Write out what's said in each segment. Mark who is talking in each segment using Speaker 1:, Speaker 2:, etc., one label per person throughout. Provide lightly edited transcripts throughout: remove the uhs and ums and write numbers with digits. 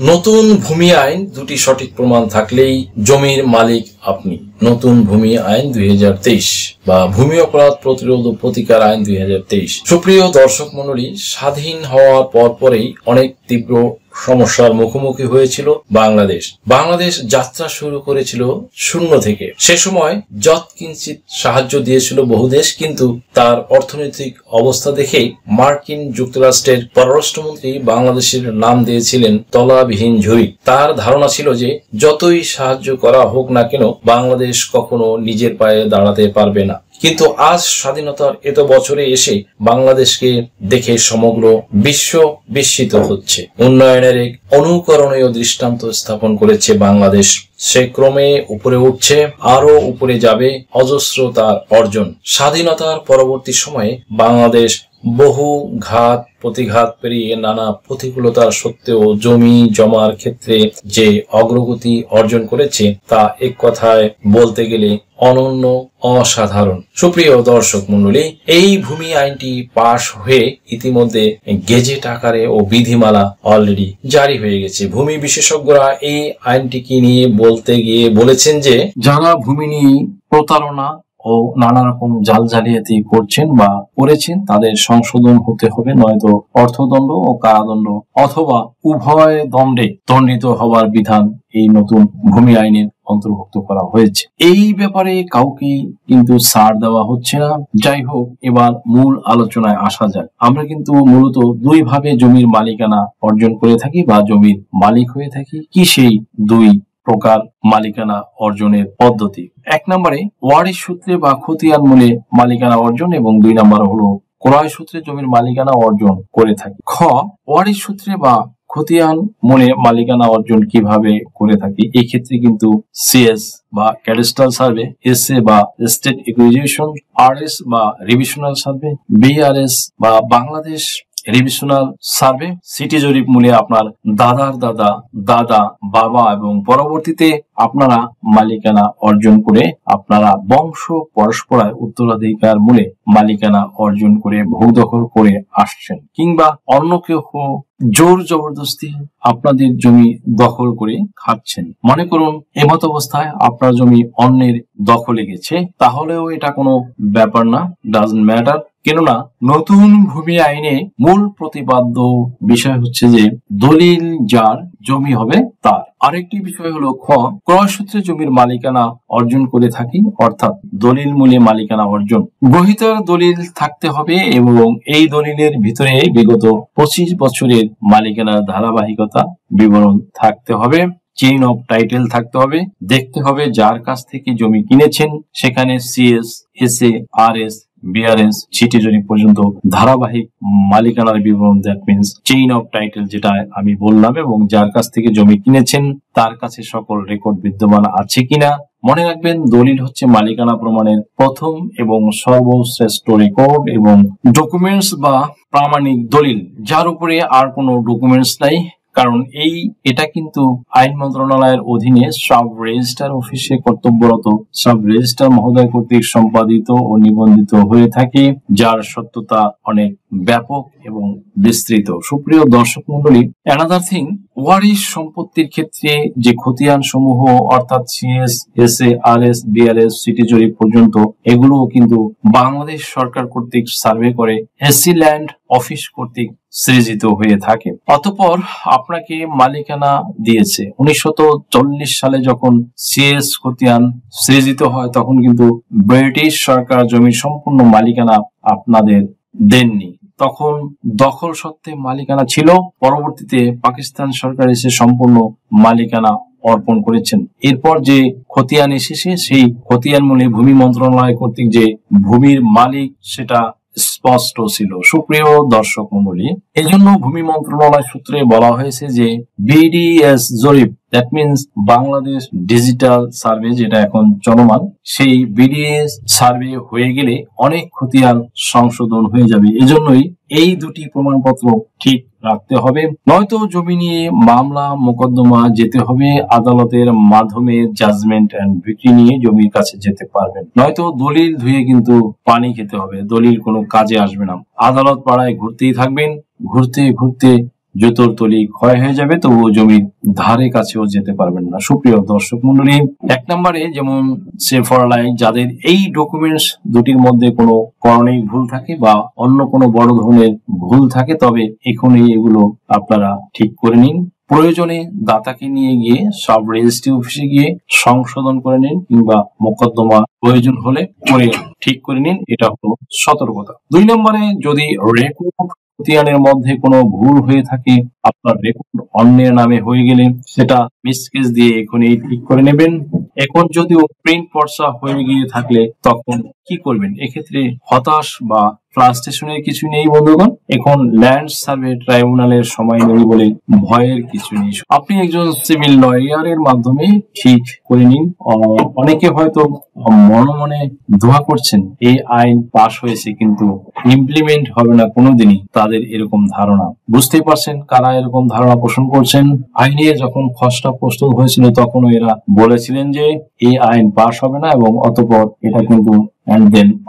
Speaker 1: নতুন ভূমি আইন দুটি সঠিক প্রমাণ থাকলেই জমির মালিক আপনি। নতুন ভূমি আইন 2023 বা ভূমি অপরাধ প্রতিরোধ ও প্রতিকার আইন 2023। সুপ্রিয় দর্শক মণ্ডলী, স্বাধীন হওয়ার পরপরই অনেক তীব্র সমস্যার মুখোমুখি হয়েছিল বাংলাদেশ যাত্রা শুরু করেছিল শূন্য থেকে। সে সময় যৎকিঞ্চিৎ সাহায্য দিয়েছিল বহু দেশ, কিন্তু তার অর্থনৈতিক অবস্থা দেখে মার্কিন যুক্তরাষ্ট্রের পররাষ্ট্রমন্ত্রী বাংলাদেশের নাম দিয়েছিলেন তলাবিহীন ঝুড়ি। তার ধারণা ছিল যে যতই সাহায্য করা হোক না কেন বাংলাদেশ কখনো নিজের পায়ে দাঁড়াতে পারবে না। কিন্তু আজ স্বাধীনতার এত বছরে এসে বাংলাদেশকে দেখে সমগ্র বিশ্ব বিস্মিত হচ্ছে। উন্নয়নের এক অনুকরণীয় দৃষ্টান্ত স্থাপন করেছে বাংলাদেশ। সে ক্রমে উপরে উঠছে, আরো উপরে যাবে। অজস্র তার অর্জন। স্বাধীনতার পরবর্তী সময়ে বাংলাদেশ বহু ঘাত প্রতিঘাত পেরিয়ে নানা প্রতিকূলতার সত্ত্বেও জমি জমার ক্ষেত্রে যে অগ্রগতি অর্জন করেছে তা এক কথায় বলতে গেলে অনন্য, অসাধারণ। সুপ্রিয় দর্শক মণ্ডলী, এই ভূমি আইনটি পাশ হয়ে ইতিমধ্যে গেজেট আকারে ও বিধিমালা অলরেডি জারি হয়ে গেছে। ভূমি বিশেষজ্ঞরা এই আইনটিকে নিয়ে বলতে গিয়ে বলেছেন যে যারা ভূমি নিয়ে প্রতারণা ও নানা রকম জাল জালিয়াতি করছেন বা করেছেন তাদের সংশোধন হতে হবে, নয়তো অর্থদণ্ড ও কারাদণ্ড অথবা উভয় দণ্ডে দণ্ডিত হওয়ার বিধান এই নতুন ভূমি আইনের অন্তর্ভুক্ত করা হয়েছে। এই ব্যাপারে কাউকে কিন্তু ছাড় দেওয়া হচ্ছে না। যাই হোক, এবার মূল আলোচনায় আসা যাক। আমরা কিন্তু মূলত দুই ভাবে জমির মালিকানা অর্জন করে থাকি বা জমির মালিক হয়ে থাকি। কি সেই দুই প্রকার মালিকানা অর্জনের পদ্ধতি? এক নম্বরে ওয়ারিশ সূত্রে বা খতিয়ান মূলে মালিকানা অর্জন, এবং দুই নম্বর হলো ক্রয় সূত্রে জমির মালিকানা অর্জন করে থাকি। খ, ওয়ারিশ সূত্রে বা খতিয়ান মূলে মালিকানা অর্জন কিভাবে করে থাকি? এই ক্ষেত্রে কিন্তু সিএস বা ক্যাডাস্ট্রাল সার্ভে, এসএ বা স্টেট একুইজিশন, আরএস বা রিভিশনাল সার্ভে, বিআরএস বা বাংলাদেশ রিভিশনাল সার্ভে, সিটি জরিপ মূলে আপনার দাদার দাদা, দাদা, বাবা এবং পরবর্তীতে আপনারা মালিকানা অর্জন করে আপনারা বংশ পরস্পরায় উত্তরাধিকার মূলে মালিকানা অর্জন করে ভূ দখল করে আসছেন, কিংবা অন্য কেউ জোর জবরদস্তি আপনাদের জমি দখল করে খাচ্ছেন। মনে করুন এমত অবস্থায় আপনার জমি অন্যের দখলে গেছে, তাহলেও এটা কোনো ব্যাপার না, ডাজন্ট ম্যাটার। কেননা নতুন ভূমি আইনে মূল প্রতিপাদ্য বিষয় হচ্ছে যে দলিল যার জমি হবে তার। আরেকটি বিষয় হলো খ, ক্রয় সূত্রে জমির মালিকানা অর্জন করে থাকি, অর্থাৎ দলিল মূলে মালিকানা অর্জন। গ্রহীতার দলিল থাকতে হবে এবং এই দলিলের ভিতরে বিগত 25 বছরের মালিকানার ধারাবাহিকতা বিবরণ থাকতে হবে। চেইন অফ টাইটেল থাকতে হবে। দেখতে হবে যার কাছ থেকে জমি কিনেছেন সেখানে CS, SA, RS, BRS, city জরিপ পর্যন্ত ধারাবাহিক মালিকানার বিবরণ, that means chain of title যেটা আমি বললাম, এবং যার কাছ থেকে জমি কিনেছেন তার কাছে সকল রেকর্ড বিদ্যমান আছে কিনা। মনে রাখবেন, দলিল হচ্ছে মালিকানা প্রমাণের প্রথম এবং সর্বশ্রেষ্ঠ রেকর্ড এবং ডকুমেন্টস বা প্রামাণিক দলিল, যার উপরে আর কোনো ডকুমেন্টস নাই। কারণ এটা কিন্তু আইন মন্ত্রণালয়ের অধীনে সাব রেজিস্ট্রার অফিসে কর্তব্যরত সাব রেজিস্ট্রার মহোদয় কর্তৃক সম্পাদিত ও নিবন্ধিত হয়ে থাকে, যার সত্যতা অনেক ব্যাপক এবং বিস্তৃত। সুপ্রিয় দর্শক মন্ডলী, অ্যানাদার থিং, ওয়ারিশ সম্পত্তির ক্ষেত্রে যে খতিয়ান সমূহ অর্থাৎ CS, SA, RS, BRS, city জরিপ পর্যন্ত এগুলো কিন্তু বাংলাদেশ সরকার কর্তৃক সার্ভে করে এসি ল্যান্ড অফিস কর্তৃক সৃজিত হয়ে থাকে। অতঃপর আপনাকে মালিকানা দিয়েছে। 1940 সালে যখন সিএস খতিয়ান সৃজিত হয় তখন কিন্তু ব্রিটিশ সরকার জমির সম্পূর্ণ মালিকানা আপনাদের দেননি। তখন দখল সত্ত্বে মালিকানা ছিল। পরবর্তীতে পাকিস্তান সরকার এসে সম্পূর্ণ মালিকানা অর্পণ করেছেন। এরপর যে খতিয়ান এসেছে সেই খতিয়ান মূলে ভূমি মন্ত্রণালয় কর্তৃক যে ভূমির মালিক সেটা স্পষ্ট ছিল। সুপ্রিয় দর্শক মণ্ডলী, এজন্য ভূমি মন্ত্রণালয় সূত্রে বলা হয়েছে যে বিডিএস জরিপ, that means Bangladesh digital survey যেটা এখন চলমান, সেই বিডিএস সার্ভে হয়ে গেলে অনেক খতিয়ান সংশোধন হয়ে যাবে। এজন্যই এই দুটি প্রমাণপত্র ঠিক রাখতে হবে, নয়তো জমি নিয়ে মামলা মোকদ্দমা যেতে হবে। আদালতের মাধ্যমে জাজমেন্ট এন্ড বিক্রি নিয়ে জমির কাছে যেতে পারবেন, নয়তো দলিল ধুয়ে কিন্তু পানি খেতে হবে। দলিল কোনো কাজে আসবে না। আদালত পাড়ায় ঘুরতেই থাকবেন, ঘুরতে ঘুরতে জুতোর তলি ক্ষয় হয়ে যাবে, তবুও জমির ধারে কাছেও যেতে পারবেন না। সুপ্রিয় দর্শক মন্ডলী, 1 নম্বরে যেমন সেভ ফর লাইফ, যাদের এই ডকুমেন্টস দুটির মধ্যে কোনো করণিক ভুল থাকে বা অন্য কোনো বড় ধরনের ভুল থাকে, তবে এখনই এগুলো আপনারা ঠিক করে নিন। প্রয়োজনে দাতাকে নিয়ে গিয়ে সাব রেজিস্ট্রি অফিসে গিয়ে সংশোধন করে নিন, কিংবা মোকদ্দমা প্রয়োজন হলে করে ঠিক করে নিন। এটা হলো সতর্কতা। 2 নম্বরে, যদি রেকর্ড খতিয়ানের মধ্যে কোনো ভুল হয়ে থাকে, আপনার রেকর্ড অন্যের নামে হয়ে গেলে সেটা মিসকেস দিয়ে এখনই ঠিক করে নেবেন। এখন যদিও প্রিন্ট পর্চা হয়ে গিয়ে থাকলে তখন কি করবেন? এক্ষেত্রে হতাশ বা ফ্রাস্ট্রেশনের কিছু নেই বন্ধুগণ। এখন ল্যান্ড সার্ভে ট্রাইব্যুনালের সময় নেই বলে ভয়ের কিছু নেই। আপনি একজন সিভিল লয়ারের মাধ্যমে ঠিক করে নিন। অনেকে হয়তো মনে মনে দোয়া করছেন এই আইন পাশ হয়েছে কিন্তু ইমপ্লিমেন্ট হবে না কোনোদিনই, তাদের এরকম ধারণা। বুঝতেই পারছেন কারা এরকম ধারণা পোষণ করছেন। আইনের যখন খসড়া প্রস্তুত হয়েছিল তখনও এরা বলেছিলেন যে এই আইন পাশ হবে না, এবং অতঃপর এটা কিন্তু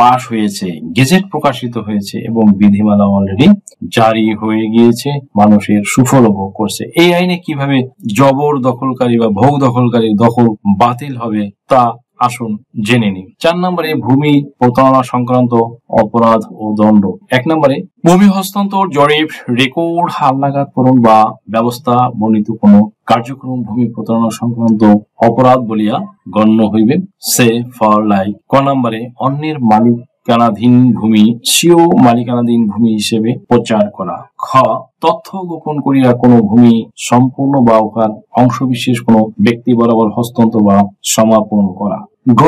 Speaker 1: পাশ হয়েছে, গেজেট প্রকাশিত হয়েছে এবং বিধিমালা অলরেডি জারি হয়ে গিয়েছে, মানুষের সুফল ভোগ করছে। এই আইনে কিভাবে জবর দখলকারী বা ভোগ দখলকারীর দখল বাতিল হবে তা আসুন জেনে নিন। 4 নম্বরে, ভূমি প্রতারণা সংক্রান্ত অপরাধ ও দণ্ড। 1 নম্বরে, ভূমি হস্তান্তর, জরিপ, রেকর্ড হালনাগাদকরণ বা ব্যবস্থা বর্ণিত কোন কার্যক্রম ভূমি প্রতারণা সংক্রান্ত অপরাধ বলিয়া গণ্য হইবে। সে ফর লাইক। ক নম্বরে, অন্যের মালিকানাধীন ভূমি স্বীয় মালিকানাধীন ভূমি হিসেবে প্রচার করা। খ, তথ্য গোপন করিয়া কোনো ভূমি সম্পূর্ণ বা উহার অংশবিশেষ কোনো ব্যক্তি বরাবর হস্তান্তর বা সমাপন করা। গ,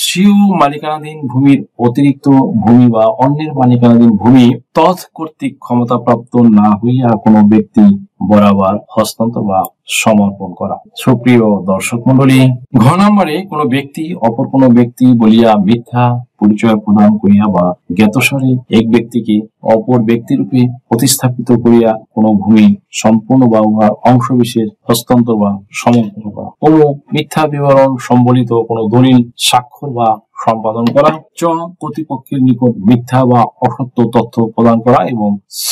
Speaker 1: স্বীয় মালিকানাধীন ভূমির অতিরিক্ত ভূমি বা অন্যের মালিকানাধীন ভূমি তৎ কর্তৃক ক্ষমতাপ্রাপ্ত না হইয়া কোনো ব্যক্তি বরাবর হস্তান্তর বা সমর্পণ করা। সুপ্রিয় দর্শক মন্ডলী, ঘ নম্বরে, কোনো ব্যক্তি অপর কোনো ব্যক্তি বলিয়া মিথ্যা পরিচয় প্রদান করিয়া বা জ্ঞাতসারে এক ব্যক্তিকে অপর ব্যক্তিরূপে প্রতিস্থাপিত করিয়া কোনো ভূমি সম্পূর্ণ বা উহার অংশবিশেষ হস্তান্তর বা সমর্পণ করা। কোনো মিথ্যা বিবরণ সম্বলিত কোনো দলিল স্বাক্ষর বা সম্পাদন করা। চ, কর্তৃপক্ষের নিকট মিথ্যা বা অসত্য তথ্য প্রদান করা। এবং ছ,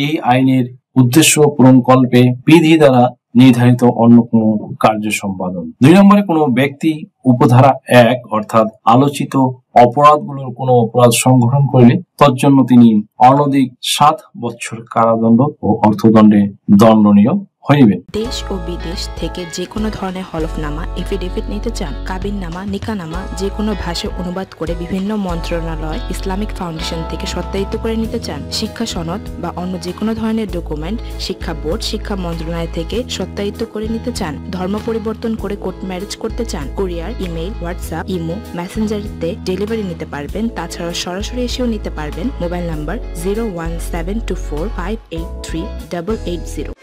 Speaker 1: এই আইনের উদ্দেশ্য পূরণকল্পে বিধি দ্বারা নির্ধারিত অন্য কোনো কার্য সম্পাদন। 2 নম্বরে, কোনো ব্যক্তি উপধারা 1 অর্থাৎ আলোচিত অপরাধগুলোর কোনো অপরাধ সংগঠন করলে তজ্জন্য তিনি অনধিক 7 বছর কারাদণ্ড ও অর্থদণ্ডে দণ্ডনীয় হইবেন।
Speaker 2: দেশ ও বিদেশ থেকে যে কোনো ধরনের হলফনামা, এফিডেভিট নিতে চান, কাবিননামা, নিকানামা যে কোনো ভাষায় অনুবাদ করে বিভিন্ন মন্ত্রণালয়, ইসলামিক ফাউন্ডেশন থেকে সত্যায়িত করে নিতে চান, শিক্ষা সনদ বা অন্য যে কোনো ধরনের ডকুমেন্ট শিক্ষা বোর্ড, শিক্ষা মন্ত্রণালয় থেকে সত্যায়িত করে নিতে চান, ধর্ম পরিবর্তন করে কোর্ট ম্যারেজ করতে চান, কুরিয়ার, ইমেইল, হোয়াটসঅ্যাপ, ইমো, মেসেঞ্জারিতে ডেলিভারি নিতে পারবেন। তাছাড়া সরাসরি এসেও নিতে পারবেন। Mobile number 01724583880।